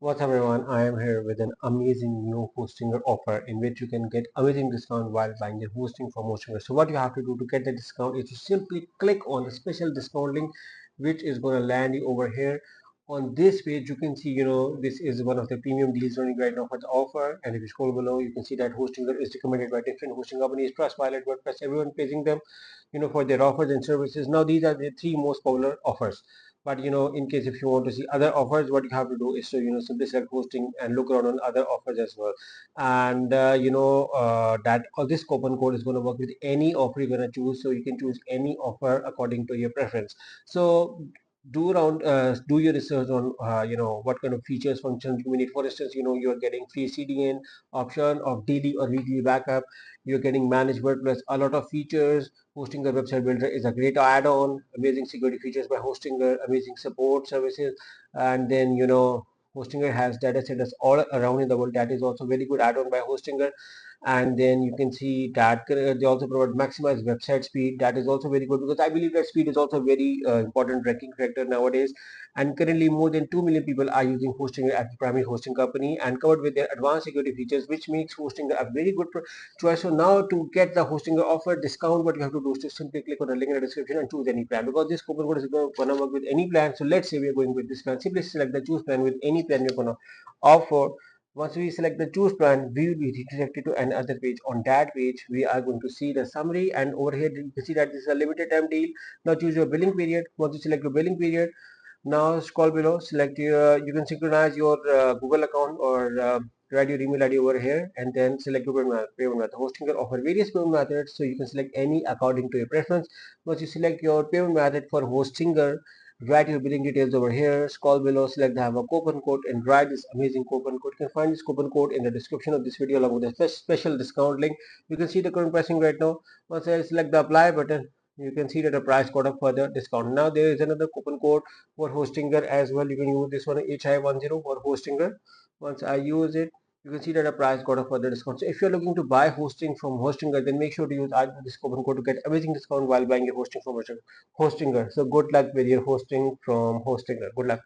What's up everyone, I am here with an amazing new Hostinger offer in which you can get amazing discount while buying your hosting from Hostinger. So what you have to do to get the discount is to simply click on the special discount link which is going to land you over here. On this page you can see, this is one of the premium deals running right now for the offer, and if you scroll below you can see that Hostinger is recommended by different hosting companies, Trustpilot, WordPress, everyone praising them for their offers and services. Now these are the three most popular offers, but in case if you want to see other offers, what you have to do is to simply select hosting and look around on other offers as well. And that this coupon code is going to work with any offer you're going to choose, so you can choose any offer according to your preference. So do your research on what kind of features, functions you need. For instance, you're getting free CDN option of daily or weekly backup. You're getting managed WordPress, a lot of features. Hostinger website builder is a great add-on, amazing security features by Hostinger, amazing support services, and then Hostinger has data centers all around in the world. That is also very good add-on by Hostinger. And then you can see that they also provide maximized website speed. That is also very good, because I believe that speed is also a very important ranking factor nowadays. And currently more than 2 million people are using Hostinger as the primary hosting company, and covered with their advanced security features, which makes Hostinger a very good choice. So now to get the Hostinger offer discount, what you have to do is to simply click on the link in the description and choose any plan, because this coupon code is going to work with any plan. So let's say we are going with this plan. Simply select the choose plan with any plan you're going to offer. Once we select the choose plan, we will be redirected to another page. On that page, we are going to see the summary, and over here you can see that this is a limited time deal. Now choose your billing period. Once you select your billing period, now scroll below, select your, you can synchronize your Google account, or write your email ID over here, and then select your payment method. Hostinger offer various payment methods, so you can select any according to your preference. Once you select your payment method for Hostinger, write your billing details over here, scroll below, select the have a coupon code, and write this amazing coupon code. You can find this coupon code in the description of this video along with the special discount link. You can see the current pricing right now. Once I select the apply button, you can see that the price got a further discount. Now there is another coupon code for Hostinger as well. You can use this one, HI10 for Hostinger. Once I use it, you can see that the price got a further discount. So if you're looking to buy hosting from Hostinger, then make sure to use either this coupon code to get amazing discount while buying your hosting from Hostinger. So good luck with your hosting from Hostinger. Good luck.